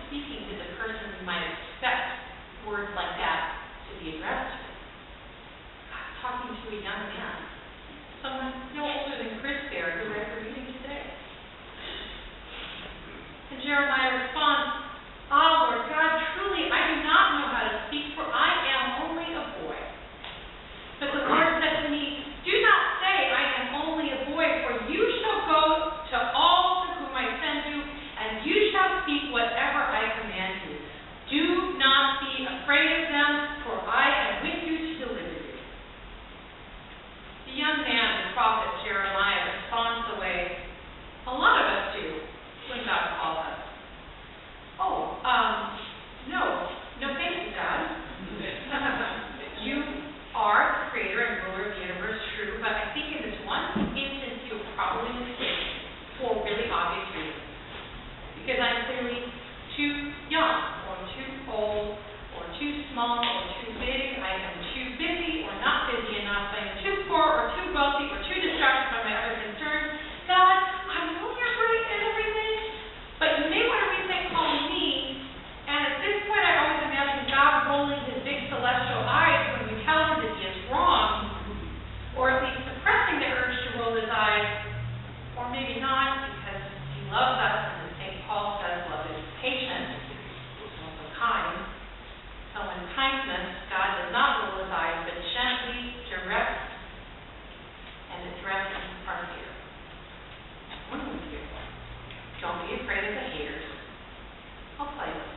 speaking did the person who might expect words like that to be addressed to? Talking to a young man, someone no older than Chris there who read the reading today. And Jeremiah responds, "Ah, Lord God, truly I do not know how to speak, for I am only a boy." But the Lord said to me, "Do not say I am only a boy, for you shall go to all to whom I send you, and you shall speak whatever I command you. Do not be afraid of them, for I am with you to deliver you." The young man, the prophet Jeremiah, responds the way a lot of us do when God calls us. No thank you, God. You are the creator and ruler of the universe, true, but I think in this one instance you'll probably mistake for really obvious reasons. Because I'm clearly too young, or too old, or too small, or too big. I am too busy or not busy enough. I am too poor or too wealthy or too distracted by my other concerns. God, I know you're great at everything, but you may want to rethink calling me. And at this point, I always imagine God rolling his big celestial eyes when we tell him that he is wrong, or at least suppressing the urge to roll his eyes, or maybe not, because he loves us, and as St. Paul says, love is patient, also kind. So in kindness, God does not roll his eyes, but gently directs and addresses our fear. What do we fear? Don't be afraid of the haters. I'll play with it.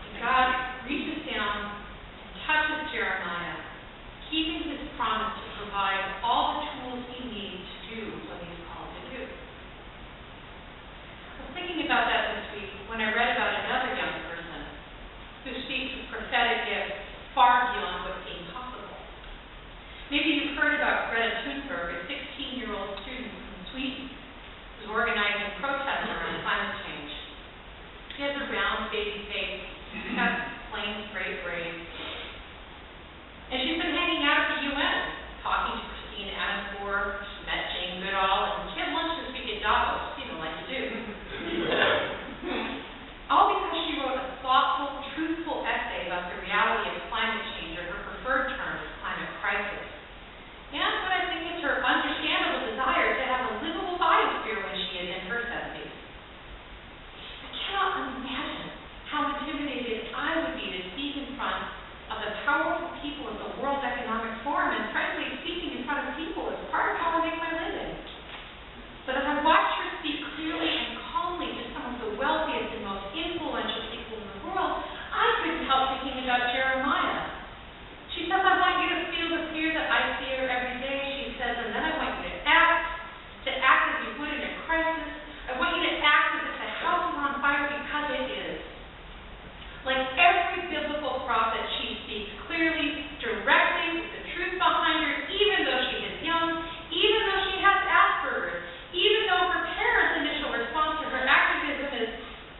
And God reaches down and touches Jeremiah, keeping his promise to provide all the tools he needs to do what he's called to do. I was thinking about that this week when I read about another young person who speaks with prophetic gifts far beyond what seems possible. Maybe you've heard about Greta Thunberg, a 16-year-old student from Sweden who's organizing protests around climate change. She has a round baby face, has plain straight braids, and she's been hanging out at the UN, talking to Christine Adamsborg. She met Jane Goodall, and she had lunch this week at Davos, like you do. All because she wrote a thoughtful, truthful essay about the reality of climate change, or her preferred term is climate crisis. And what I think is her understandable desire to have a livable biosphere when she is in her 70s. I cannot imagine how intimidated I would be to speak in front of the powerful people at the World Economic Forum, and frankly, speaking in front of people is part of how I make my living. But as I watched her speak clearly and calmly to some of the wealthiest and most influential people in the world, I couldn't help thinking about Jeremiah. She says, "I want you to feel the fear that I fear every day," she says, "and then I want you to act as you would in a crisis. I want you to act as if the house is on fire, because it is." Like every biblical prophet, she speaks clearly, directly, with the truth behind her, even though she is young, even though she has Asperger's, even though her parents' initial response to her activism is,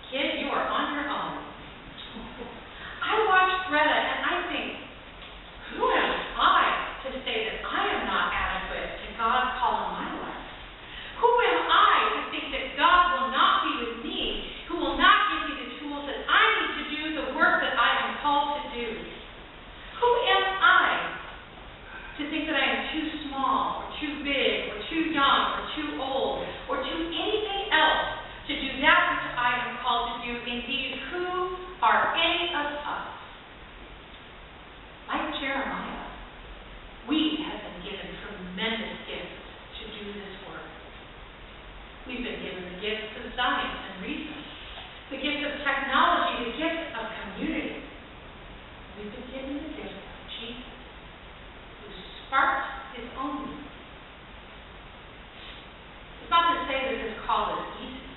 "Kid, you are on your own." I watch Greta and I think, who am I to say that I am not adequate to God's call in my life? Who am I to think that God will not be with me, who will not give me the tools that I need to do the work that I am called to do? Who am I to think that I am too small, or too big, or too young, or too old, or too anything else to do that which I am called to do? Indeed, who are any of us? Like Jeremiah, we have been given tremendous gifts to do this work. We've been given the gifts of science and reason, the gift of technology, the gift of community. We've been given the gift of Jesus, who sparked his own movement. It's not to say that this call is easy.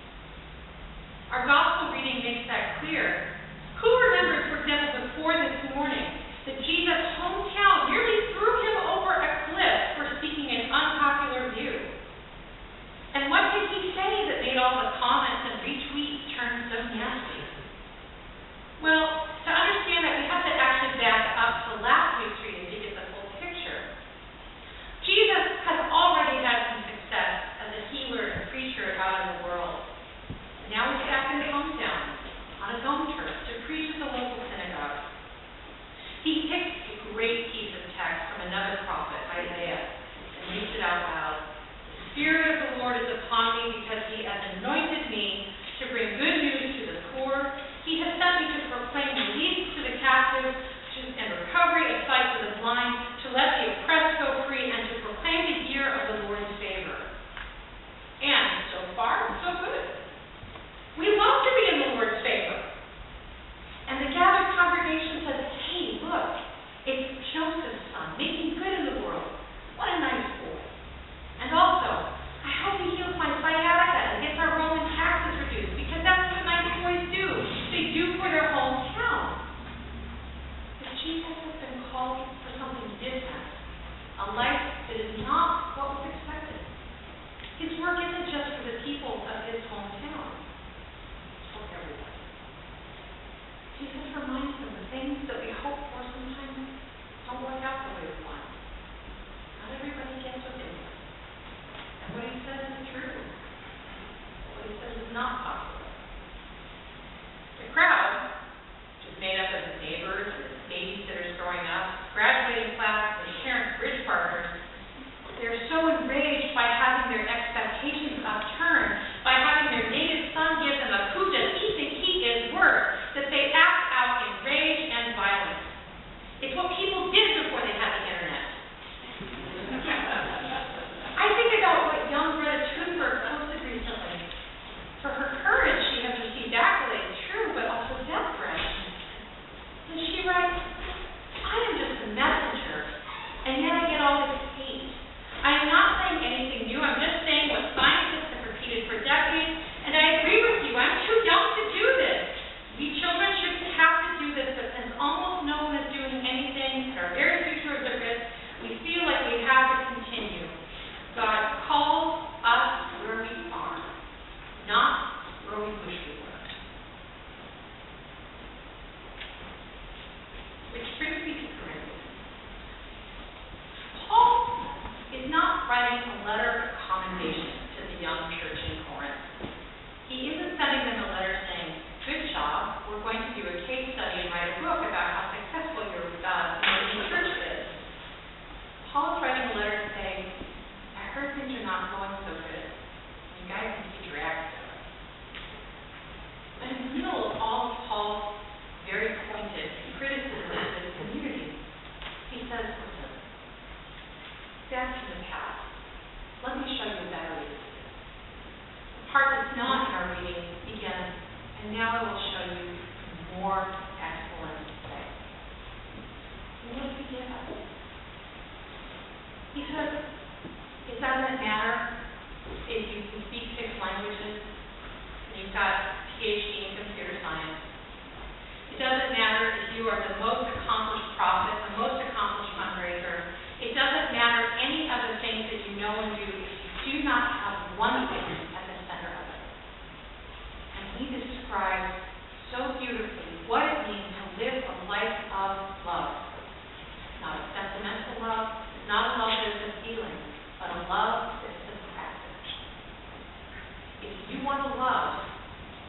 Our gospel reading makes that clear. Who remembers, for example, before this morning, that Jesus' hometown nearly threw him over a cliff for speaking an unpopular view? And what did he say that made all the comments and retweets turn so nasty? Well, to understand that, we have to actually back up to last week's reading to get the full picture. Jesus has already had some success as a healer and preacher out in the world. And now he's back in home. don't work out the way we want. Not everybody gets what they want. And what he says is true. What he says is not possible. The crowd, which is made up of his neighbors, his babysitters growing up, graduating class, and parents' bridge partners, they're so enraged by having their expectations upturned, by having their native son give them a coup that he thinks he is worth, that they act out in rage and violence. It's what people did before they had the internet. I think about what young Greta Thunberg posted recently. For her courage, she has received accolades, true, but also death threats. And she writes, I am just a messenger, and yet I get all this hate. I am not saying anything new. I'm just saying what scientists have repeated for decades, and I agree with you. I'm too young to do this. We children shouldn't have to do this, but since almost no one is doing anything and our very future is at risk, we feel like we have to continue. God calls us where we are, not where we wish we were. Which brings me to Corinthians. Paul is not writing a letter of commendation to the young church in Corinth. He isn't sending them a letter saying, good job, we're going to do a case study and write a book about how successful your new church is. Paul is writing a letter to say, I heard things are not going so good. You guys need to drag together. But in the middle of all of Paul's very pointed criticism of this community, he says, listen, that's in the past. Let me show you a better way to do this. The part that's not in our reading begins, and now I will show you a more excellent way. And what does he give us? He says, it doesn't matter if you can speak 6 languages and you've got a PhD in computer science. It doesn't matter if you are the most accomplished prophet, the most accomplished fundraiser. It doesn't matter any of the things that you know and do if you do not have one thing at the center of it. And he describes so beautifully what it means to live a life of love. Not a sentimental love, not a love that is a feeling, but a love that is a practice. If you want to love,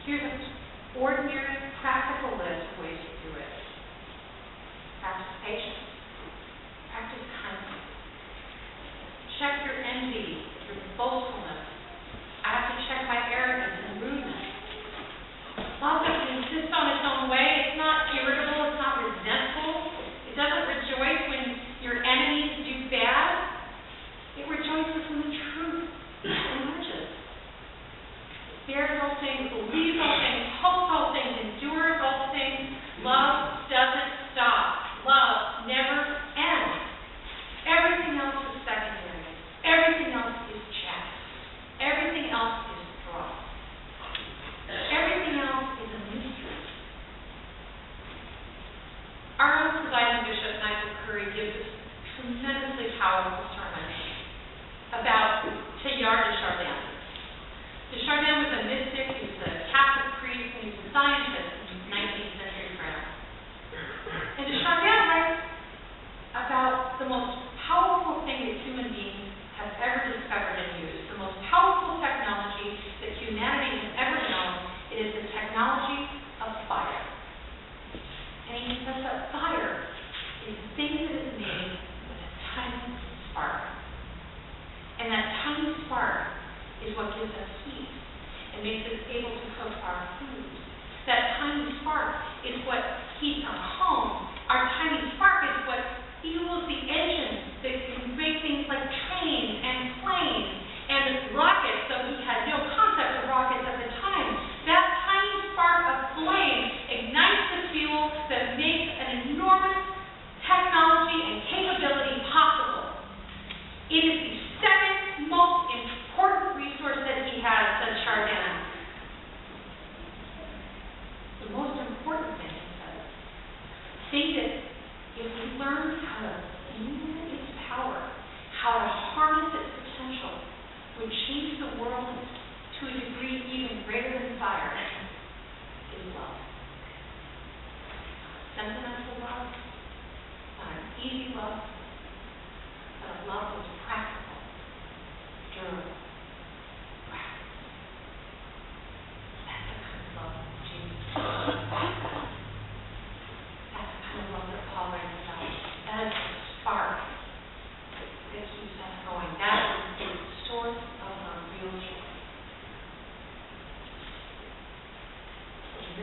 here's an ordinary, practical list of ways to do it. Practice patience. Practice kindness. Check your envy, your boastfulness. I have to check my arrogance and rudeness. Love doesn't insist on its own way. It's not irritable. It's not resentful. It doesn't rejoice when your enemies do bad. It rejoices when the truth emerges. It bears all things, believes all things, hopes all things,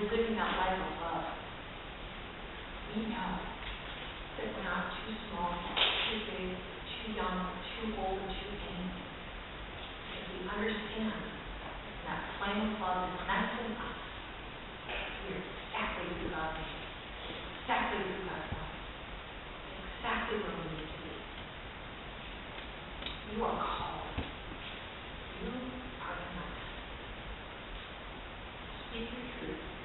you're living that life of love, we know that we're not too small, too big, too young, too old, or too vain. Because we understand that flame of love is nestled in us. We're exactly who God made us, exactly who God wants, exactly where we need to be. You are called. You are enough. Speak your truth.